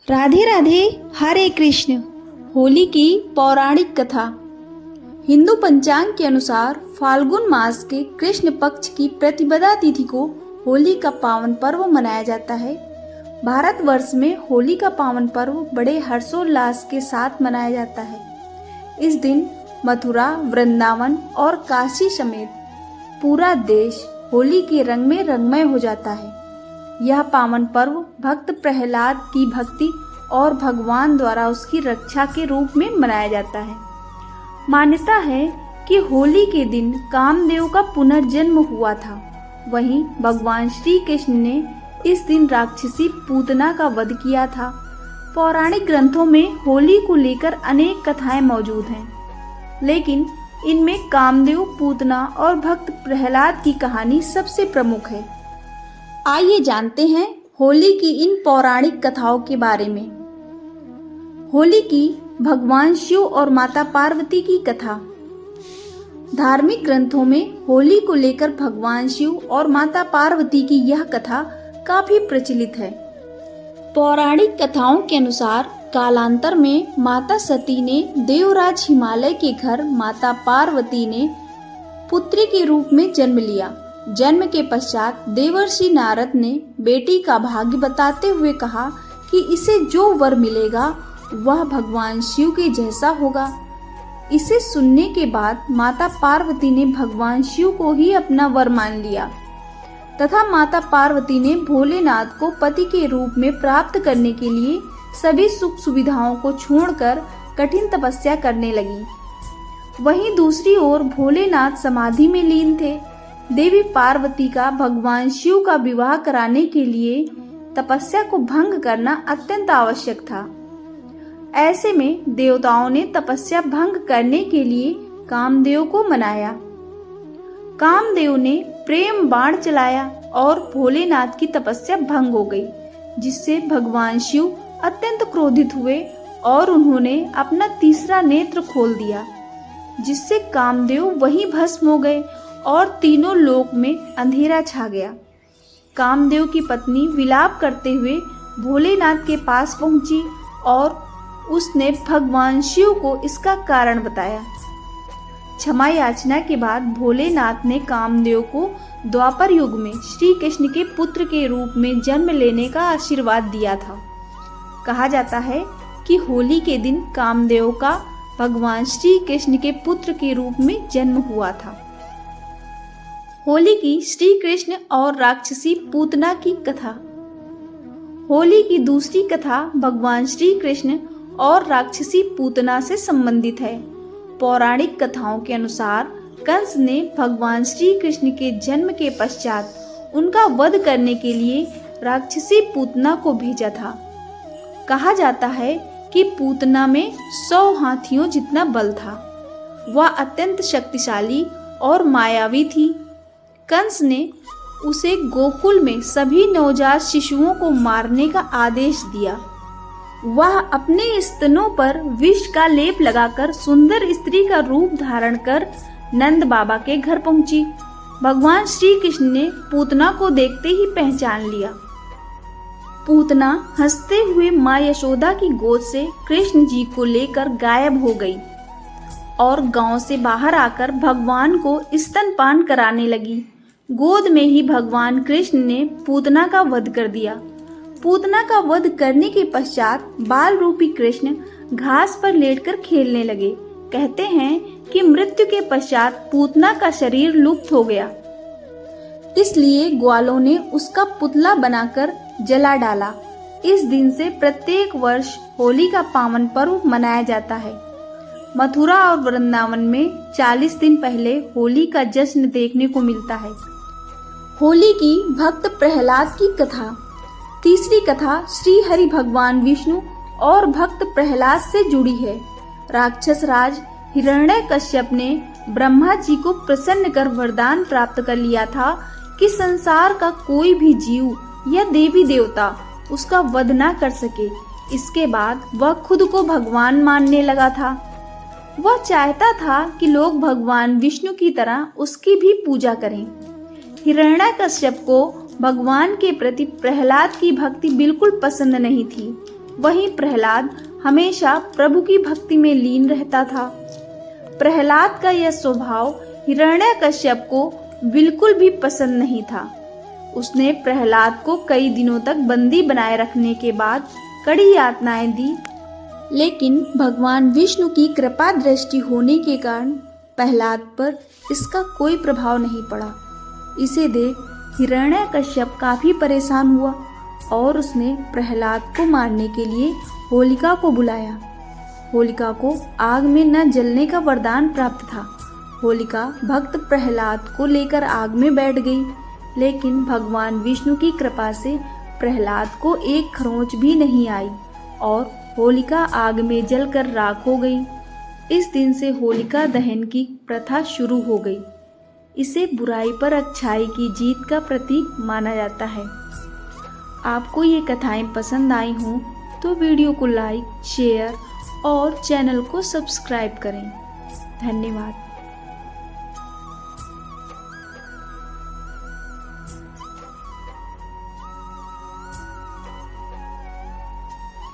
राधे राधे, हरे कृष्ण। होली की पौराणिक कथा। हिंदू पंचांग के अनुसार फाल्गुन मास के कृष्ण पक्ष की प्रतिपदा तिथि को होली का पावन पर्व मनाया जाता है। भारतवर्ष में होली का पावन पर्व बड़े हर्षोल्लास के साथ मनाया जाता है। इस दिन मथुरा, वृंदावन और काशी समेत पूरा देश होली के रंग में रंगमय हो जाता है। यह पावन पर्व भक्त प्रहलाद की भक्ति और भगवान द्वारा उसकी रक्षा के रूप में मनाया जाता है। मान्यता है कि होली के दिन कामदेव का पुनर्जन्म हुआ था। वहीं भगवान श्री कृष्ण ने इस दिन राक्षसी पूतना का वध किया था। पौराणिक ग्रंथों में होली को लेकर अनेक कथाएं मौजूद हैं, लेकिन इनमें कामदेव, पूतना और भक्त प्रहलाद की कहानी सबसे प्रमुख है। आइए जानते हैं होली की इन पौराणिक कथाओं के बारे में। होली की भगवान शिव और माता पार्वती की कथा। धार्मिक ग्रंथों में होली को लेकर भगवान शिव और माता पार्वती की यह कथा काफी प्रचलित है। पौराणिक कथाओं के अनुसार कालांतर में माता सती ने देवराज हिमालय के घर माता पार्वती ने पुत्री के रूप में जन्म लिया। जन्म के पश्चात देवर्षि नारद ने बेटी का भाग्य बताते हुए कहा कि इसे जो वर मिलेगा वह भगवान शिव के जैसा होगा। इसे सुनने के बाद माता पार्वती ने भगवान शिव को ही अपना वर मान लिया तथा माता पार्वती ने भोलेनाथ को पति के रूप में प्राप्त करने के लिए सभी सुख सुविधाओं को छोड़कर कठिन तपस्या करने लगी। वहीं दूसरी ओर भोलेनाथ समाधि में लीन थे। देवी पार्वती का भगवान शिव का विवाह कराने के लिए तपस्या को भंग करना अत्यंत आवश्यक था। ऐसे में देवताओं ने तपस्या भंग करने के लिए कामदेव को मनाया। कामदेव ने प्रेम बाण चलाया और भोलेनाथ की तपस्या भंग हो गई, जिससे भगवान शिव अत्यंत क्रोधित हुए और उन्होंने अपना तीसरा नेत्र खोल दिया, जिससे कामदेव वहीं भस्म हो गए और तीनों लोक में अंधेरा छा गया। कामदेव की पत्नी विलाप करते हुए भोलेनाथ के पास पहुंची और उसने भगवान शिव को इसका कारण बताया। क्षमा याचना के बाद भोलेनाथ ने कामदेव को द्वापर युग में श्री कृष्ण के पुत्र के रूप में जन्म लेने का आशीर्वाद दिया था। कहा जाता है कि होली के दिन कामदेव का भगवान श्री कृष्ण के पुत्र के रूप में जन्म हुआ था। होली की श्री कृष्ण और राक्षसी पूतना की कथा। होली की दूसरी कथा भगवान श्री कृष्ण और राक्षसी पूतना से संबंधित है। पौराणिक कथाओं के अनुसार कंस ने भगवान श्री कृष्ण के जन्म के पश्चात उनका वध करने के लिए राक्षसी पूतना को भेजा था। कहा जाता है कि पूतना में 100 हाथियों जितना बल था। वह अत्यंत शक्तिशाली और मायावी थी। कंस ने उसे गोकुल में सभी नवजात शिशुओं को मारने का आदेश दिया। वह अपने स्तनों पर विष का लेप लगाकर सुंदर स्त्री का रूप धारण कर नंद बाबा के घर पहुंची। भगवान श्री कृष्ण ने पूतना को देखते ही पहचान लिया। पूतना हंसते हुए माँ यशोदा की गोद से कृष्ण जी को लेकर गायब हो गई और गांव से बाहर आकर भगवान को स्तनपान कराने लगी। गोद में ही भगवान कृष्ण ने पूतना का वध कर दिया। पूतना का वध करने के पश्चात बाल रूपी कृष्ण घास पर लेटकर खेलने लगे। कहते हैं कि मृत्यु के पश्चात पूतना का शरीर लुप्त हो गया, इसलिए ग्वालों ने उसका पुतला बनाकर जला डाला। इस दिन से प्रत्येक वर्ष होली का पावन पर्व मनाया जाता है। मथुरा और वृंदावन में 40 दिन पहले होली का जश्न देखने को मिलता है। होली की भक्त प्रहलाद की कथा। तीसरी कथा श्री हरि भगवान विष्णु और भक्त प्रहलाद से जुड़ी है। राक्षस राज हिरण्यकश्यप ने ब्रह्मा जी को प्रसन्न कर वरदान प्राप्त कर लिया था कि संसार का कोई भी जीव या देवी देवता उसका वध न कर सके। इसके बाद वह खुद को भगवान मानने लगा था। वह चाहता था कि लोग भगवान विष्णु की तरह उसकी भी पूजा करें। हिरण्यकश्यप को भगवान के प्रति प्रहलाद की भक्ति बिल्कुल पसंद नहीं थी। वहीं प्रहलाद हमेशा प्रभु की भक्ति में लीन रहता था। प्रहलाद का यह स्वभाव हिरण्यकश्यप को बिल्कुल भी पसंद नहीं था। उसने प्रहलाद को कई दिनों तक बंदी बनाए रखने के बाद कड़ी यातनाएं दी, लेकिन भगवान विष्णु की कृपा दृष्टि होने के कारण प्रहलाद पर इसका कोई प्रभाव नहीं पड़ा। इसे देख हिरण्यकश्यप काफी परेशान हुआ और उसने प्रहलाद को मारने के लिए होलिका को बुलाया। होलिका को आग में न जलने का वरदान प्राप्त था। होलिका भक्त प्रहलाद को लेकर आग में बैठ गई, लेकिन भगवान विष्णु की कृपा से प्रहलाद को एक खरोंच भी नहीं आई और होलिका आग में जलकर राख हो गई। इस दिन से होलिका दहन की प्रथा शुरू हो गई। इसे बुराई पर अच्छाई की जीत का प्रतीक माना जाता है। आपको ये कथाएं पसंद आई हों तो वीडियो को लाइक, शेयर और चैनल को सब्सक्राइब करें। धन्यवाद।